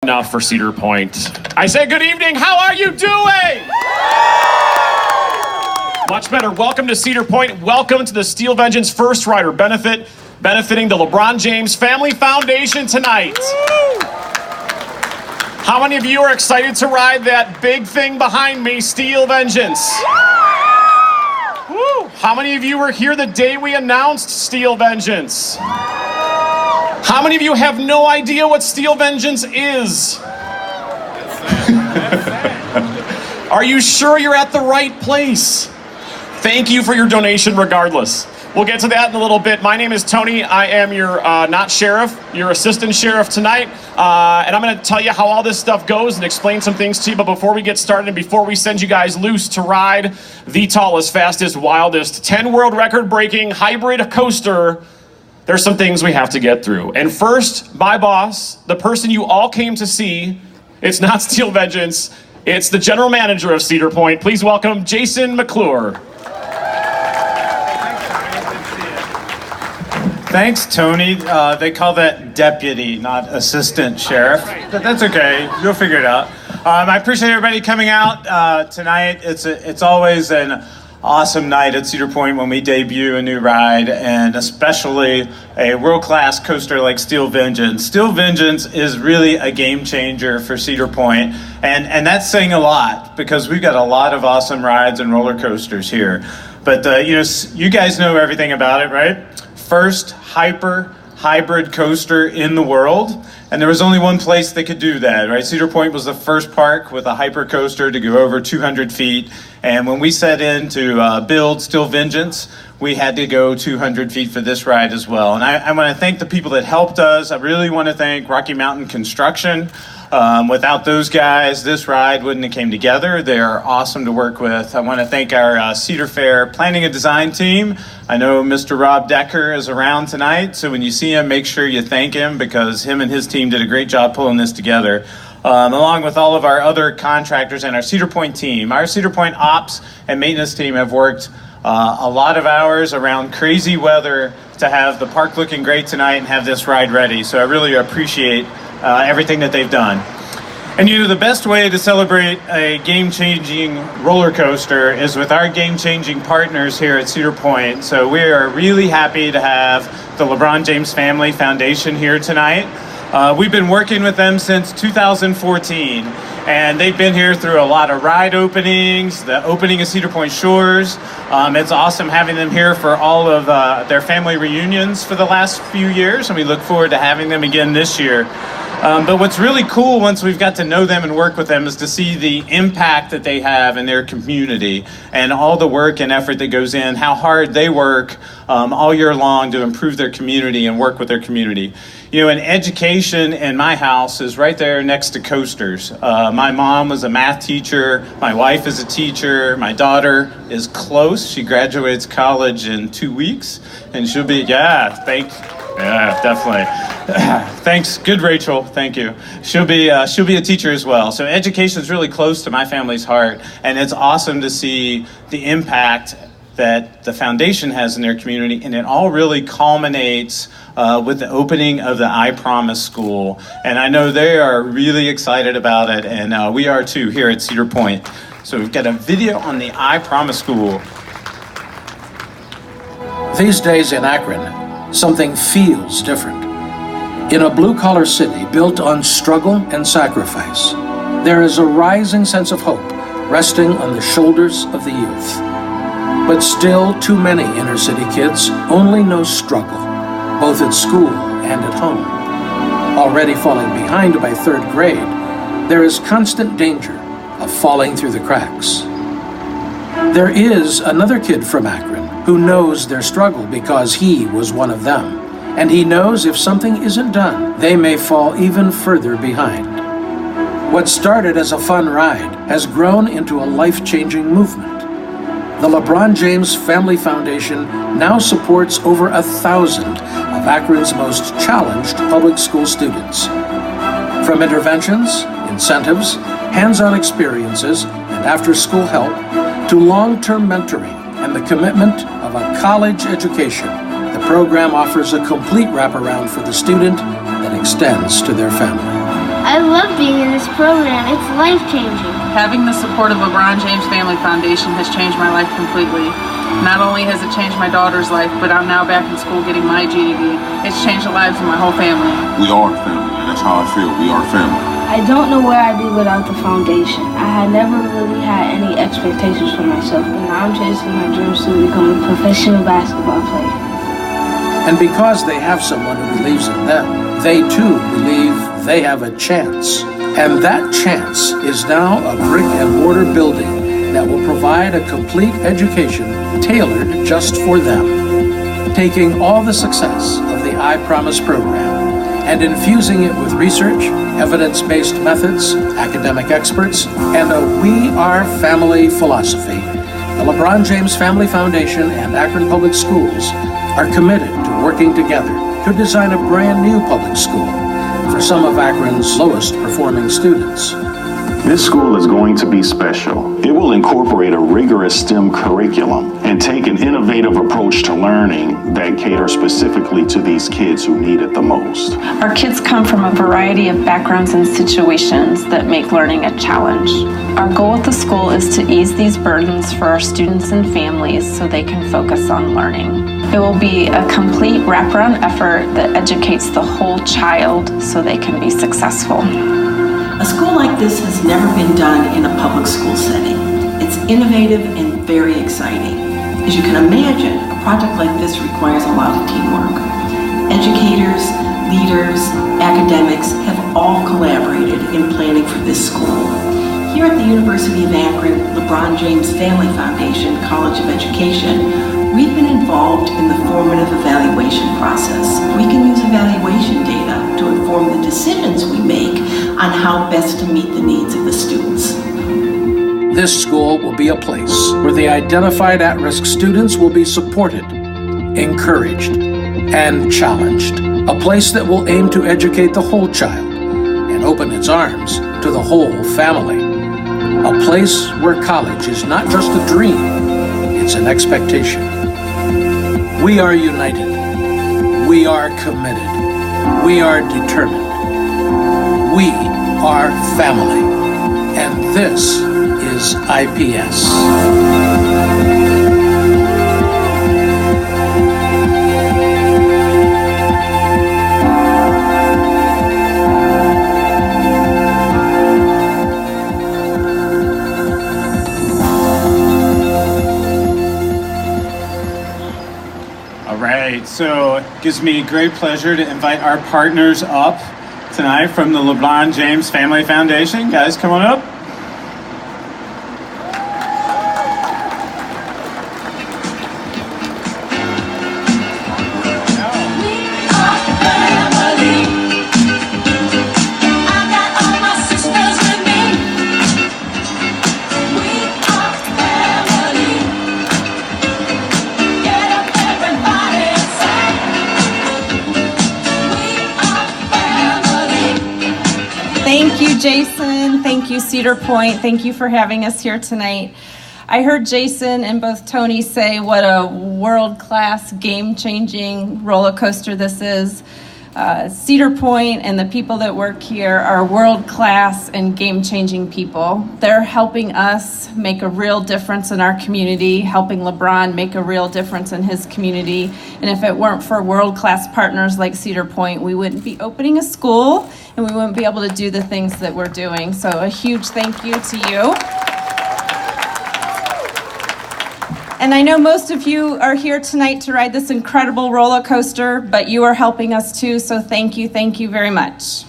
enough for Cedar Point. I say good evening, how are you doing? Much better. Welcome to Cedar Point. Welcome to the Steel Vengeance First Rider Benefit, benefiting the LeBron James Family Foundation tonight. How many of you are excited to ride that big thing behind me, Steel Vengeance? Woo! How many of you were here the day we announced Steel Vengeance? How many of you have no idea what Steel Vengeance is? Are you sure you're at the right place? Thank you for your donation regardless. We'll get to that in a little bit. My name is Tony. I am your, not sheriff, your assistant sheriff tonight. And I'm going to tell you how all this stuff goes and explain some things to you. But before we get started and before we send you guys loose to ride the tallest, fastest, wildest, 10 world record breaking hybrid coaster, there's some things we have to get through. And first, my boss, the person you all came to see, it's not Steel Vengeance, it's the general manager of Cedar Point. Please welcome Jason McClure. Thanks, Tony. They call that deputy, not assistant sheriff. But that's okay. You'll figure it out. I appreciate everybody coming out tonight. It's always an awesome night at Cedar Point when we debut a new ride, and especially a world-class coaster like Steel Vengeance. Steel Vengeance is really a game changer for Cedar Point, and that's saying a lot because we've got a lot of awesome rides and roller coasters here. But you guys know everything about it, right? First hybrid coaster in the world, and there was only one place that could do that, right? Cedar Point was the first park with a hyper coaster to go over 200 feet, and when we set in to build Steel Vengeance, we had to go 200 feet for this ride as well. And I want to thank the people that helped us. I really want to thank Rocky Mountain Construction. Without those guys, this ride wouldn't have came together. They are awesome to work with. I want to thank our Cedar Fair planning and design team. I know Mr. Rob Decker is around tonight, so when you see him, make sure you thank him because him and his team did a great job pulling this together. Along with all of our other contractors and our Cedar Point team. Our Cedar Point ops and maintenance team have worked a lot of hours around crazy weather to have the park looking great tonight and have this ride ready. So I really appreciate everything that they've done. And the best way to celebrate a game-changing roller coaster is with our game-changing partners here at Cedar Point. So we are really happy to have the LeBron James Family Foundation here tonight. We've been working with them since 2014, and they've been here through a lot of ride openings, the opening of Cedar Point Shores. It's awesome having them here for all of their family reunions for the last few years, and we look forward to having them again this year. But what's really cool once we've got to know them and work with them is to see the impact that they have in their community and all the work and effort that goes in, how hard they work all year long to improve their community and work with their community. An education in my house is right there next to coasters. My mom was a math teacher. My wife is a teacher. My daughter is close. She graduates college in 2 weeks, and she'll be, definitely. Thanks. Good, Rachel. Thank you. She'll be a teacher as well. So education is really close to my family's heart, and it's awesome to see the impact that the foundation has in their community, and it all really culminates with the opening of the I Promise School. And I know they are really excited about it, and we are too here at Cedar Point. So we've got a video on the I Promise School. These days in Akron, something feels different. In a blue-collar city built on struggle and sacrifice, there is a rising sense of hope resting on the shoulders of the youth. But still, too many inner-city kids only know struggle, both at school and at home. Already falling behind by third grade, there is constant danger of falling through the cracks. There is another kid from Akron who knows their struggle because he was one of them. And he knows if something isn't done, they may fall even further behind. What started as a fun ride has grown into a life-changing movement. The LeBron James Family Foundation now supports over 1,000 of Akron's most challenged public school students. From interventions, incentives, hands-on experiences, and after-school help, to long-term mentoring and the commitment of a college education, the program offers a complete wraparound for the student that extends to their family. I love being in this program. It's life-changing. Having the support of LeBron James Family Foundation has changed my life completely. Not only has it changed my daughter's life, but I'm now back in school getting my GED. It's changed the lives of my whole family. We are family, and that's how I feel. We are family. I don't know where I'd be without the foundation. I had never really had any expectations for myself, and now I'm chasing my dreams to become a professional basketball player. And because they have someone who believes in them, they too believe they have a chance. And that chance is now a brick and mortar building that will provide a complete education tailored just for them. Taking all the success of the I Promise program and infusing it with research, evidence-based methods, academic experts, and a We Are Family philosophy, the LeBron James Family Foundation and Akron Public Schools are committed to working together to design a brand new public school for some of Akron's lowest performing students. This school is going to be special. It will incorporate a rigorous STEM curriculum and take an innovative approach to learning that caters specifically to these kids who need it the most. Our kids come from a variety of backgrounds and situations that make learning a challenge. Our goal at the school is to ease these burdens for our students and families so they can focus on learning. It will be a complete wraparound effort that educates the whole child so they can be successful. A school like this has never been done in a public school setting. It's innovative and very exciting. As you can imagine, a project like this requires a lot of teamwork. Educators, leaders, academics have all collaborated in planning for this school. Here at the University of Akron, LeBron James Family Foundation College of Education, we've been involved in the formative evaluation process. We can use evaluation data to inform the decisions we make on how best to meet the needs of the students. This school will be a place where the identified at-risk students will be supported, encouraged, and challenged. A place that will aim to educate the whole child and open its arms to the whole family. A place where college is not just a dream, it's an expectation. We are united. We are committed. We are determined. We are family. And this is IPS. So it gives me great pleasure to invite our partners up tonight from the LeBron James Family Foundation. Guys, come on up. Thank you, Jason. Thank you, Cedar Point. Thank you for having us here tonight. I heard Jason and both Tony say what a world-class, game-changing roller coaster this is. Cedar Point and the people that work here are world-class and game-changing people. They're helping us make a real difference in our community, helping LeBron make a real difference in his community. And if it weren't for world-class partners like Cedar Point, we wouldn't be opening a school and we wouldn't be able to do the things that we're doing. So a huge thank you to you. And I know most of you are here tonight to ride this incredible roller coaster, but you are helping us too, so thank you very much.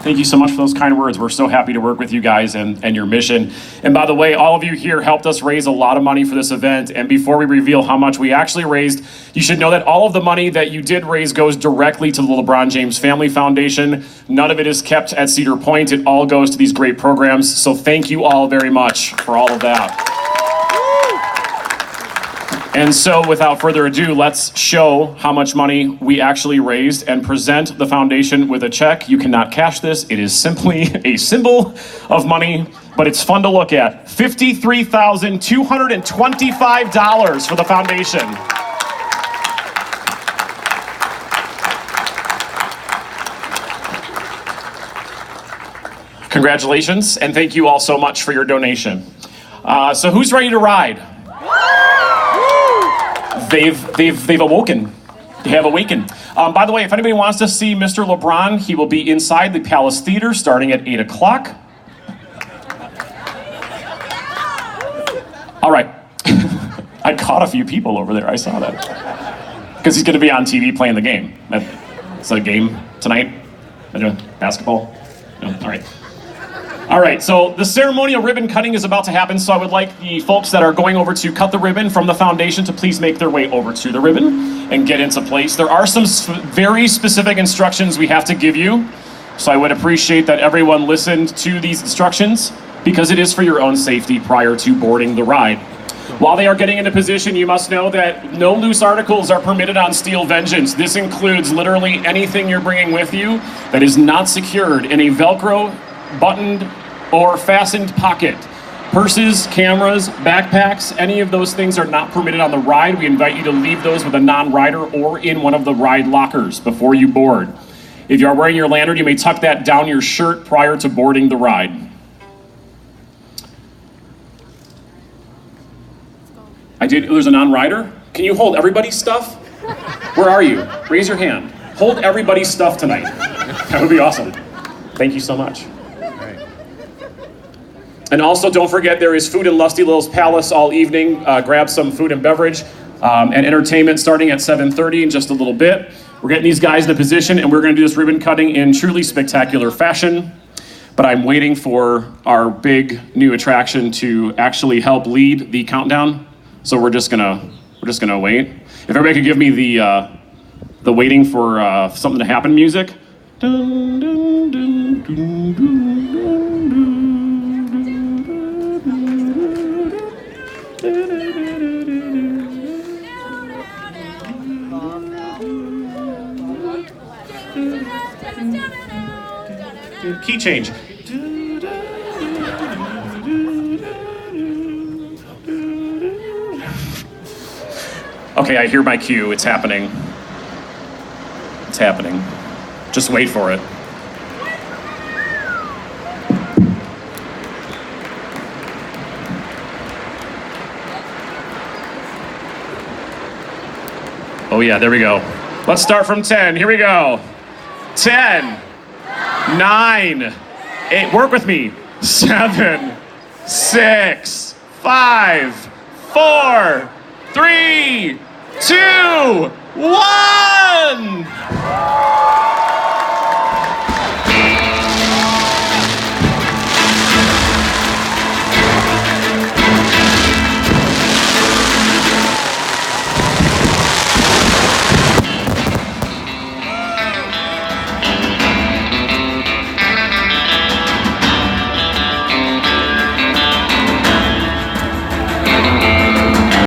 Thank you so much for those kind words. We're so happy to work with you guys and your mission. And by the way, all of you here helped us raise a lot of money for this event. And before we reveal how much we actually raised, you should know that all of the money that you did raise goes directly to the LeBron James Family Foundation. None of it is kept at Cedar Point. It all goes to these great programs. So thank you all very much for all of that. And so without further ado, let's show how much money we actually raised and present the foundation with a check. You cannot cash this. It is simply a symbol of money, but it's fun to look at. $53,225 for the foundation. Congratulations, and thank you all so much for your donation. So who's ready to ride? They've awoken. They have awakened. By the way, if anybody wants to see Mr. LeBron, he will be inside the Palace Theater starting at 8 o'clock. All right. I caught a few people over there. I saw that. Because he's going to be on TV playing the game. It's a game tonight. Basketball. No? All right. All right, so the ceremonial ribbon cutting is about to happen, so I would like the folks that are going over to cut the ribbon from the foundation to please make their way over to the ribbon and get into place. There are some very specific instructions we have to give you, so I would appreciate that everyone listened to these instructions because it is for your own safety prior to boarding the ride. While they are getting into position, you must know that no loose articles are permitted on Steel Vengeance. This includes literally anything you're bringing with you that is not secured in a Velcro, buttoned, or fastened pocket. Purses, cameras, backpacks, any of those things are not permitted on the ride. We invite you to leave those with a non-rider or in one of the ride lockers before you board. If you are wearing your lanyard, you may tuck that down your shirt prior to boarding the ride. There's a non-rider? Can you hold everybody's stuff? Where are you? Raise your hand. Hold everybody's stuff tonight. That would be awesome. Thank you so much. And also, don't forget, there is food in Lusty Little's Palace all evening. Grab some food and beverage and entertainment starting at 7:30 in just a little bit. We're getting these guys in a position, and we're going to do this ribbon cutting in truly spectacular fashion. But I'm waiting for our big new attraction to actually help lead the countdown. So we're just gonna wait. If everybody could give me the waiting for something to happen music. Dun, dun, dun, dun, dun, dun. Key change. Okay, I hear my cue. It's happening. It's happening. Just wait for it. Oh yeah, there we go. Let's start from 10. Here we go. 10, 9, 8, work with me. 7, 6, 5, 4, 3, 2, 1!